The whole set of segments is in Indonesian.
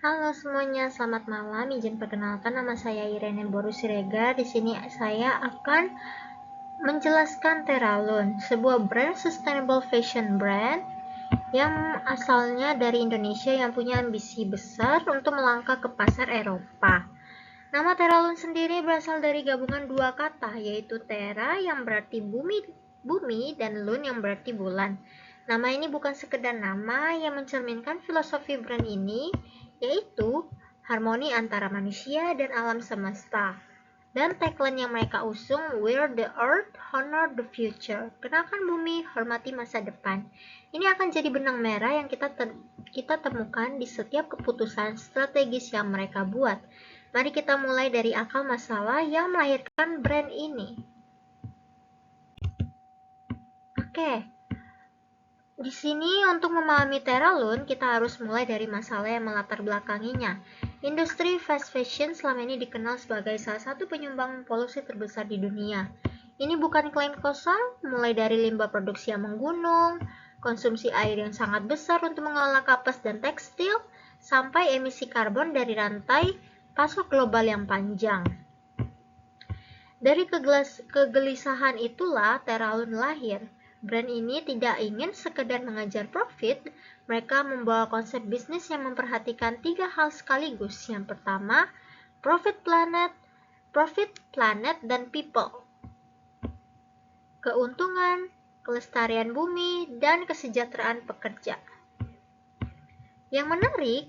Halo semuanya, selamat malam. Izin perkenalkan, nama saya Irene Boru Siregar. Di sini saya akan menjelaskan Teralun, sebuah brand sustainable fashion brand yang asalnya dari Indonesia yang punya ambisi besar untuk melangkah ke pasar Eropa. Nama Teralun sendiri berasal dari gabungan dua kata, yaitu Terra yang berarti bumi dan Lun yang berarti bulan. Nama ini bukan sekedar nama yang mencerminkan filosofi brand ini, yaitu harmoni antara manusia dan alam semesta. Dan tagline yang mereka usung, We're the Earth, Honor the Future. Kenalkan bumi, hormati masa depan. Ini akan jadi benang merah yang kita temukan di setiap keputusan strategis yang mereka buat. Mari kita mulai dari akar masalah yang melahirkan brand ini. Oke, di sini untuk memahami Teralun, kita harus mulai dari masalah yang melatar belakanginya. Industri fast fashion selama ini dikenal sebagai salah satu penyumbang polusi terbesar di dunia. Ini bukan klaim kosong, mulai dari limbah produksi yang menggunung, konsumsi air yang sangat besar untuk mengolah kapas dan tekstil, sampai emisi karbon dari rantai pasok global yang panjang. Dari kegelisahan itulah Teralun lahir. Brand ini tidak ingin sekedar mengejar profit, mereka membawa konsep bisnis yang memperhatikan 3 hal sekaligus. Yang pertama, profit planet, dan people. Keuntungan, kelestarian bumi, dan kesejahteraan pekerja. Yang menarik,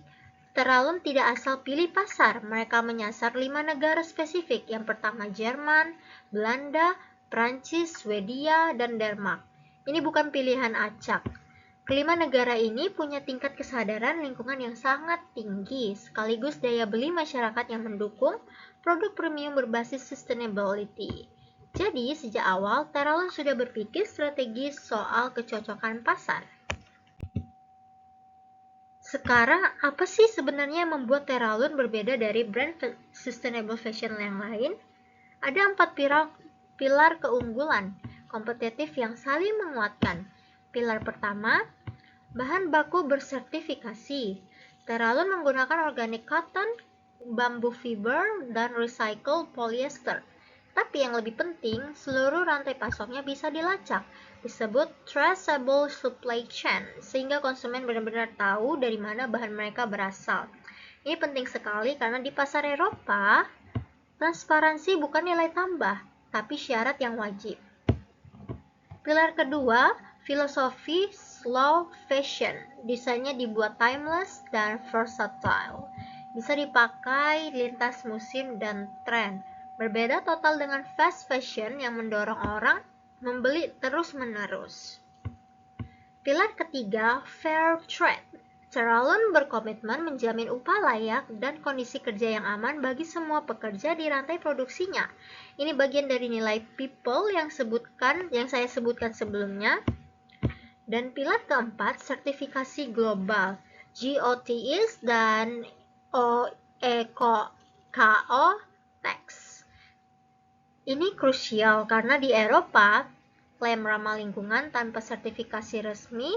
Teralun tidak asal pilih pasar, mereka menyasar 5 negara spesifik. Yang pertama Jerman, Belanda, Prancis, Swedia, dan Denmark. Ini bukan pilihan acak. Kelima negara ini punya tingkat kesadaran lingkungan yang sangat tinggi, sekaligus daya beli masyarakat yang mendukung produk premium berbasis sustainability. Jadi, sejak awal, Teralun sudah berpikir strategis soal kecocokan pasar. Sekarang, apa sih sebenarnya yang membuat Teralun berbeda dari brand sustainable fashion yang lain? Ada 4 pilar keunggulan kompetitif yang saling menguatkan. Pilar pertama, bahan baku bersertifikasi. Teralun menggunakan organic cotton, bamboo fiber, dan recycled polyester. Tapi yang lebih penting, seluruh rantai pasoknya bisa dilacak, disebut traceable supply chain, sehingga konsumen benar-benar tahu dari mana bahan mereka berasal. Ini penting sekali karena di pasar Eropa, transparansi bukan nilai tambah, tapi syarat yang wajib. Pilar kedua, filosofi slow fashion. Desainnya dibuat timeless dan versatile. Bisa dipakai lintas musim dan tren. Berbeda total dengan fast fashion yang mendorong orang membeli terus-menerus. Pilar ketiga, fair trade. Teralun berkomitmen menjamin upah layak dan kondisi kerja yang aman bagi semua pekerja di rantai produksinya. Ini bagian dari nilai people yang saya sebutkan sebelumnya. Dan pilar keempat, sertifikasi global, GOTS dan KO Tax. Ini krusial karena di Eropa, klaim ramah lingkungan tanpa sertifikasi resmi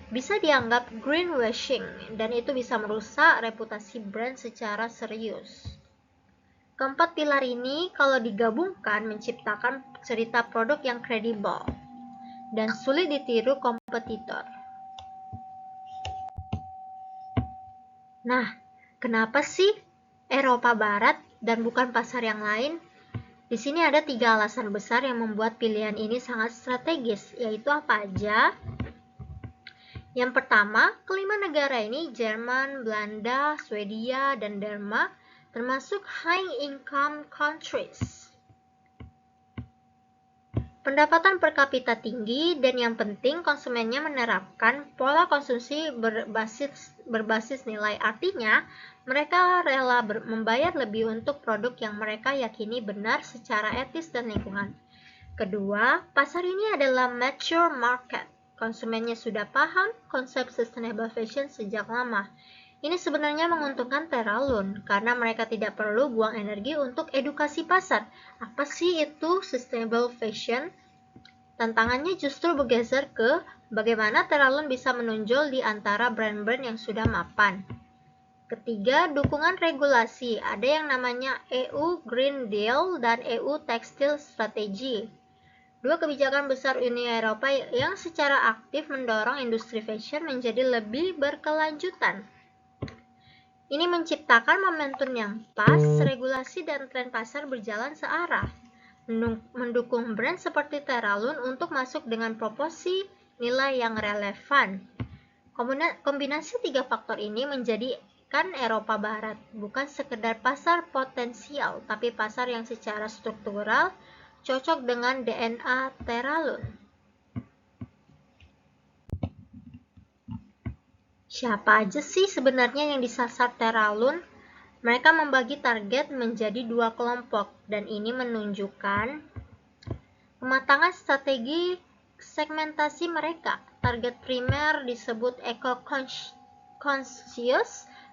bisa dianggap greenwashing dan itu bisa merusak reputasi brand secara serius. Keempat pilar ini kalau digabungkan menciptakan cerita produk yang kredibel dan sulit ditiru kompetitor. Nah, kenapa sih Eropa Barat dan bukan pasar yang lain? Di sini ada 3 alasan besar yang membuat pilihan ini sangat strategis, yaitu apa aja? Yang pertama, kelima negara ini, Jerman, Belanda, Swedia, dan Denmark, termasuk high income countries. Pendapatan per kapita tinggi dan yang penting konsumennya menerapkan pola konsumsi berbasis nilai. Artinya, mereka rela membayar lebih untuk produk yang mereka yakini benar secara etis dan lingkungan. Kedua, pasar ini adalah mature market. Konsumennya sudah paham konsep sustainable fashion sejak lama. Ini sebenarnya menguntungkan Teralun karena mereka tidak perlu buang energi untuk edukasi pasar. Apa sih itu sustainable fashion? Tantangannya justru bergeser ke bagaimana Teralun bisa menonjol di antara brand-brand yang sudah mapan. Ketiga, dukungan regulasi. Ada yang namanya EU Green Deal dan EU Textile Strategy. Dua kebijakan besar Uni Eropa yang secara aktif mendorong industri fashion menjadi lebih berkelanjutan. Ini menciptakan momentum yang pas, regulasi dan tren pasar berjalan searah, mendukung brand seperti Teralun untuk masuk dengan proporsi nilai yang relevan. Kombinasi tiga faktor ini menjadikan Eropa Barat bukan sekedar pasar potensial, tapi pasar yang secara struktural cocok dengan DNA Teralun. Siapa aja sih sebenarnya yang disasar Teralun? Mereka membagi target menjadi dua kelompok, dan ini menunjukkan kematangan strategi segmentasi mereka. Target primer disebut eco-conscious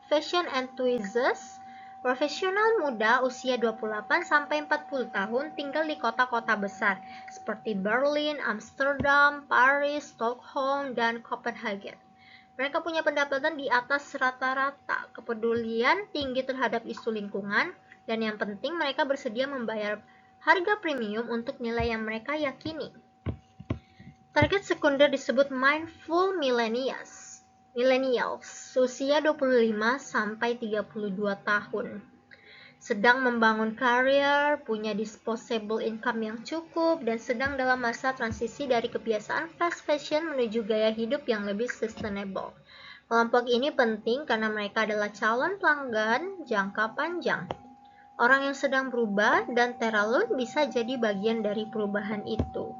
fashion enthusiasts, profesional muda usia 28 sampai 40 tahun tinggal di kota-kota besar seperti Berlin, Amsterdam, Paris, Stockholm, dan Copenhagen. Mereka punya pendapatan di atas rata-rata, kepedulian tinggi terhadap isu lingkungan, dan yang penting mereka bersedia membayar harga premium untuk nilai yang mereka yakini. Target sekunder disebut mindful millennials, usia 25 sampai 32 tahun. Sedang membangun karir, punya disposable income yang cukup, dan sedang dalam masa transisi dari kebiasaan fast fashion menuju gaya hidup yang lebih sustainable. Kelompok ini penting karena mereka adalah calon pelanggan jangka panjang. Orang yang sedang berubah dan Teralun bisa jadi bagian dari perubahan itu.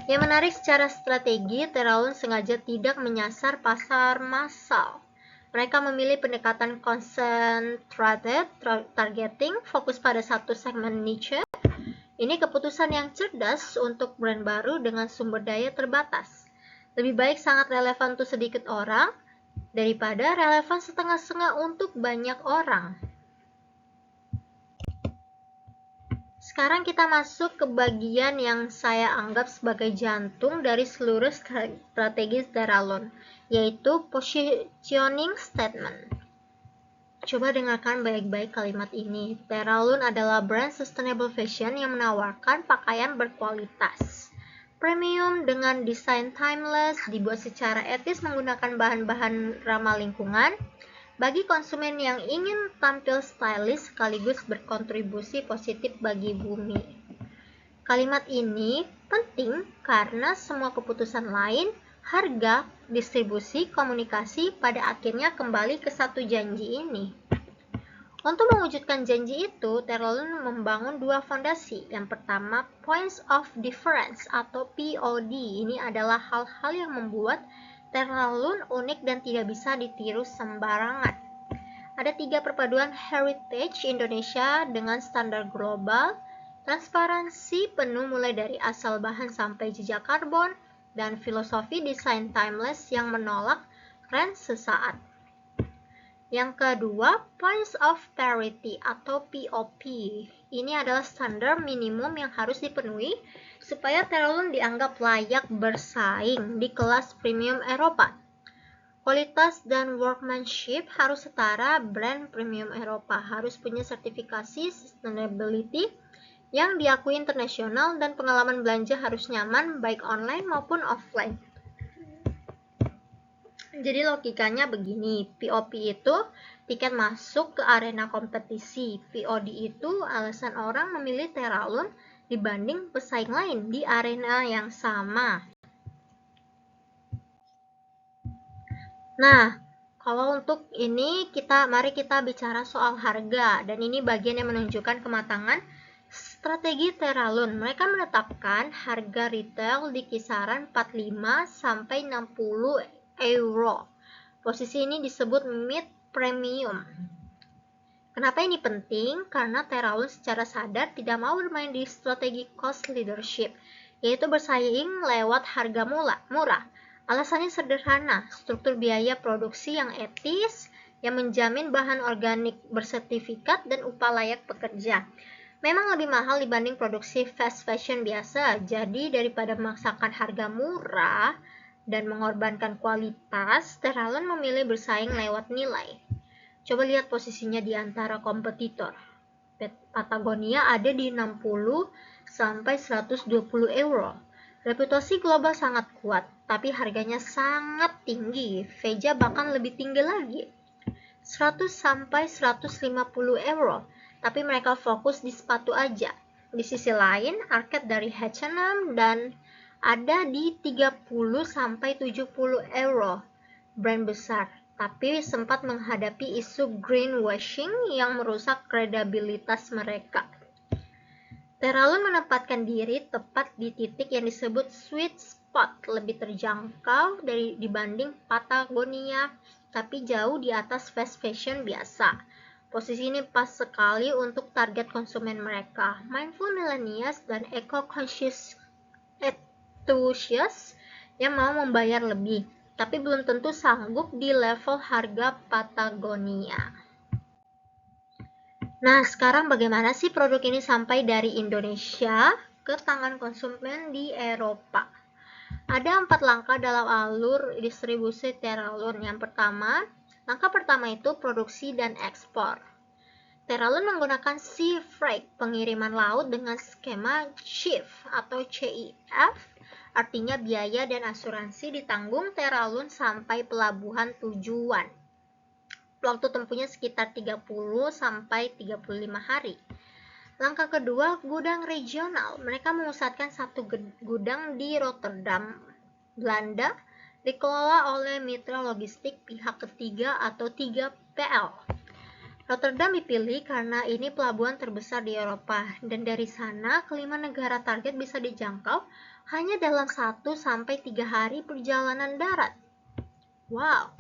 Yang menarik secara strategi, Teralun sengaja tidak menyasar pasar massal. Mereka memilih pendekatan concentrated targeting, fokus pada satu segmen niche. Ini keputusan yang cerdas untuk brand baru dengan sumber daya terbatas. Lebih baik sangat relevan untuk sedikit orang daripada relevan setengah-setengah untuk banyak orang. Sekarang kita masuk ke bagian yang saya anggap sebagai jantung dari seluruh strategi Teralun, yaitu positioning statement. Coba dengarkan baik-baik kalimat ini. Teralun adalah brand sustainable fashion yang menawarkan pakaian berkualitas premium dengan desain timeless, dibuat secara etis menggunakan bahan-bahan ramah lingkungan, bagi konsumen yang ingin tampil stylish sekaligus berkontribusi positif bagi bumi. Kalimat ini penting karena semua keputusan lain, harga, distribusi, komunikasi pada akhirnya kembali ke satu janji ini. Untuk mewujudkan janji itu, Teralun membangun dua fondasi. Yang pertama, Points of Difference atau POD. Ini adalah hal-hal yang membuat Teralun unik dan tidak bisa ditiru sembarangan. Ada 3 perpaduan heritage Indonesia dengan standar global, transparansi penuh mulai dari asal bahan sampai jejak karbon, dan filosofi desain timeless yang menolak tren sesaat. Yang kedua, Points of Parity atau POP. Ini adalah standar minimum yang harus dipenuhi supaya Teralun dianggap layak bersaing di kelas premium Eropa. Kualitas dan workmanship harus setara. Brand premium Eropa harus punya sertifikasi sustainability yang diakui internasional, dan pengalaman belanja harus nyaman baik online maupun offline. Jadi logikanya begini, POP itu tiket masuk ke arena kompetisi, POD itu alasan orang memilih Teralun dibanding pesaing lain di arena yang sama. Nah, kalau untuk ini mari kita bicara soal harga, dan ini bagian yang menunjukkan kematangan strategi Teralun. Mereka menetapkan harga retail di kisaran 45 sampai 60 euro. Posisi ini disebut mid premium. Kenapa ini penting? Karena Teralun secara sadar tidak mau bermain di strategi cost leadership, yaitu bersaing lewat harga murah. Alasannya sederhana, struktur biaya produksi yang etis, yang menjamin bahan organik bersertifikat dan upah layak pekerja. Memang lebih mahal dibanding produksi fast fashion biasa, jadi daripada memaksakan harga murah dan mengorbankan kualitas, Teralun memilih bersaing lewat nilai. Coba lihat posisinya di antara kompetitor. Patagonia ada di 60 sampai 120 euro. Reputasi global sangat kuat, tapi harganya sangat tinggi. Veja bahkan lebih tinggi lagi, 100 sampai 150 euro. Tapi mereka fokus di sepatu aja. Di sisi lain, Arcade dari H&M dan ada di 30 sampai 70 euro. Brand besar, tapi sempat menghadapi isu greenwashing yang merusak kredibilitas mereka. Teralun menempatkan diri tepat di titik yang disebut sweet spot, lebih terjangkau dibanding Patagonia, tapi jauh di atas fast fashion biasa. Posisi ini pas sekali untuk target konsumen mereka, mindful millennials dan eco-conscious enthusiasts yang mau membayar lebih, tapi belum tentu sanggup di level harga Patagonia. Nah, sekarang bagaimana sih produk ini sampai dari Indonesia ke tangan konsumen di Eropa? Ada 4 langkah dalam alur distribusi Teralun. Yang pertama, langkah pertama itu produksi dan ekspor. Teralun menggunakan sea freight, pengiriman laut dengan skema CIF atau CIF, artinya biaya dan asuransi ditanggung Teralun sampai pelabuhan tujuan. Waktu tempuhnya sekitar 30 sampai 35 hari. Langkah kedua, gudang regional. Mereka memusatkan satu gudang di Rotterdam, Belanda, dikelola oleh mitra logistik pihak ketiga atau 3PL. Rotterdam dipilih karena ini pelabuhan terbesar di Eropa, dan dari sana kelima negara target bisa dijangkau hanya dalam 1 sampai 3 hari perjalanan darat. Wow.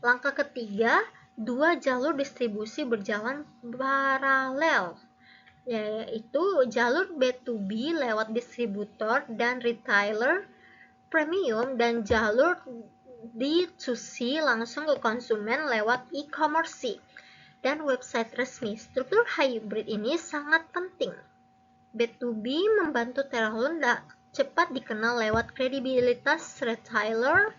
Langkah ketiga, 2 jalur distribusi berjalan paralel, yaitu jalur B2B lewat distributor dan retailer premium dan jalur D2C langsung ke konsumen lewat e-commerce dan website resmi. Struktur hybrid ini sangat penting. B2B membantu Teralun cepat dikenal lewat kredibilitas retailer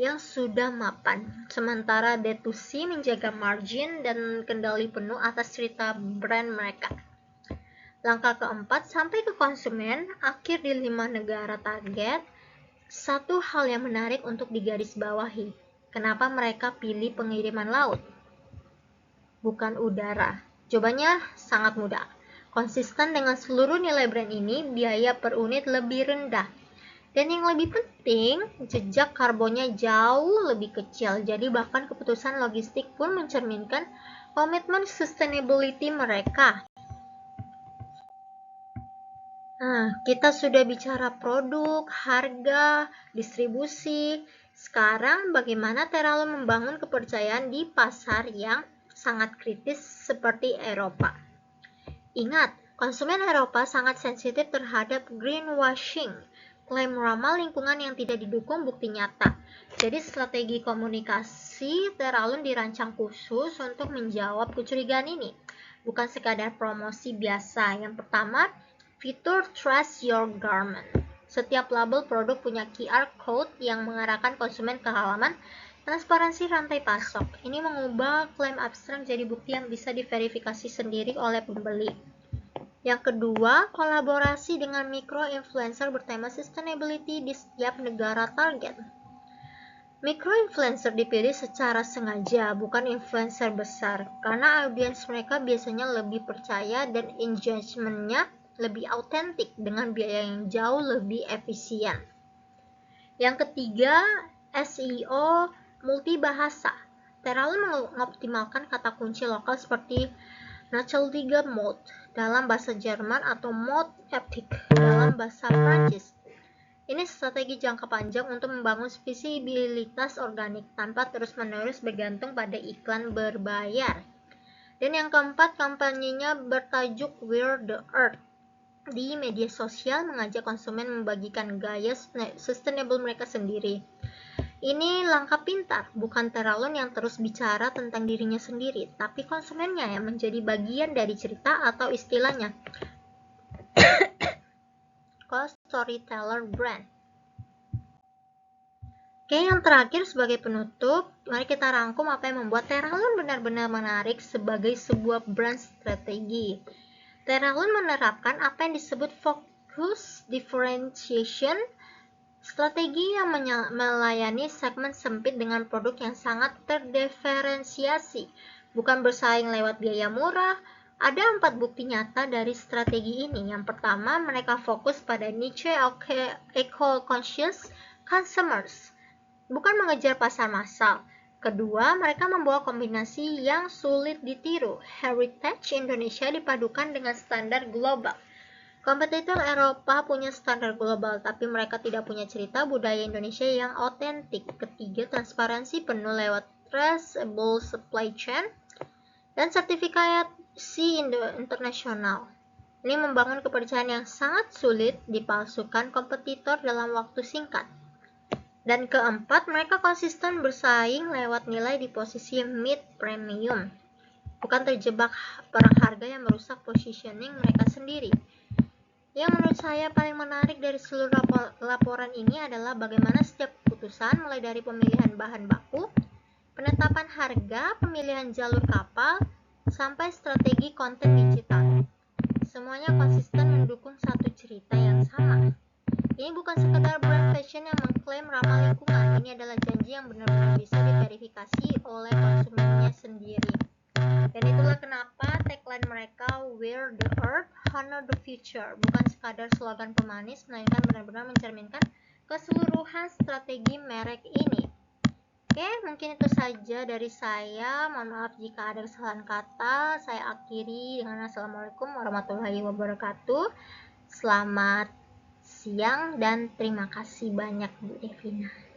yang sudah mapan, sementara D2C menjaga margin dan kendali penuh atas cerita brand mereka. Langkah keempat, sampai ke konsumen akhir di 5 negara target. Satu hal yang menarik untuk digarisbawahi, kenapa mereka pilih pengiriman laut, bukan udara? Jawabannya sangat mudah. Konsisten dengan seluruh nilai brand ini, biaya per unit lebih rendah. Dan yang lebih penting, jejak karbonnya jauh lebih kecil. Jadi bahkan keputusan logistik pun mencerminkan komitmen sustainability mereka. Nah, kita sudah bicara produk, harga, distribusi. Sekarang bagaimana Teralun membangun kepercayaan di pasar yang sangat kritis seperti Eropa? Ingat, konsumen Eropa sangat sensitif terhadap greenwashing, klaim ramah lingkungan yang tidak didukung bukti nyata. Jadi strategi komunikasi Teralun dirancang khusus untuk menjawab kecurigaan ini. Bukan sekadar promosi biasa. Yang pertama, fitur Trust Your Garment. Setiap label produk punya QR code yang mengarahkan konsumen ke halaman transparansi rantai pasok. Ini mengubah klaim abstrak jadi bukti yang bisa diverifikasi sendiri oleh pembeli. Yang kedua, kolaborasi dengan micro-influencer bertema sustainability di setiap negara target. Micro-influencer dipilih secara sengaja, bukan influencer besar, karena audiens mereka biasanya lebih percaya dan engagement-nya lebih autentik dengan biaya yang jauh lebih efisien. Yang ketiga, SEO multibahasa. Teralun mengoptimalkan kata kunci lokal seperti Nachhaltige Mode dalam bahasa Jerman atau Mode Epic dalam bahasa Prancis. Ini strategi jangka panjang untuk membangun visibilitas organik tanpa terus-menerus bergantung pada iklan berbayar. Dan yang keempat, kampanyenya bertajuk We're the Earth. Di media sosial mengajak konsumen membagikan gaya sustainable mereka sendiri. Ini langkah pintar, bukan Teralun yang terus bicara tentang dirinya sendiri, tapi konsumennya yang menjadi bagian dari cerita atau istilahnya co-storyteller brand. Oke, yang terakhir sebagai penutup, mari kita rangkum apa yang membuat Teralun benar-benar menarik sebagai sebuah brand strategi. Teralun menerapkan apa yang disebut focus differentiation, strategi yang melayani segmen sempit dengan produk yang sangat terdiferensiasi, bukan bersaing lewat biaya murah. Ada 4 bukti nyata dari strategi ini. Yang pertama, mereka fokus pada niche eco-conscious consumers, bukan mengejar pasar massal. Kedua, mereka membawa kombinasi yang sulit ditiru. Heritage Indonesia dipadukan dengan standar global. Kompetitor Eropa punya standar global, tapi mereka tidak punya cerita budaya Indonesia yang otentik. Ketiga, transparansi penuh lewat traceable supply chain dan sertifikasi internasional. Ini membangun kepercayaan yang sangat sulit dipalsukan kompetitor dalam waktu singkat. Dan keempat, mereka konsisten bersaing lewat nilai di posisi mid-premium, bukan terjebak perang harga yang merusak positioning mereka sendiri. Yang menurut saya paling menarik dari seluruh laporan ini adalah bagaimana setiap keputusan, mulai dari pemilihan bahan baku, penetapan harga, pemilihan jalur kapal, sampai strategi konten digital, semuanya konsisten mendukung satu cerita yang sama. Ini bukan sekedar brand fashion yang mengklaim ramah lingkungan, ini adalah janji yang benar-benar bisa diverifikasi oleh konsumennya sendiri. Dan itulah kenapa tagline mereka Wear the Earth, Honor the Future, bukan sekadar slogan pemanis, melainkan benar-benar mencerminkan keseluruhan strategi merek ini. Oke, mungkin itu saja dari saya. Mohon maaf jika ada kesalahan kata. Saya akhiri dengan Assalamualaikum warahmatullahi wabarakatuh. Selamat siang dan terima kasih banyak Bu Devina.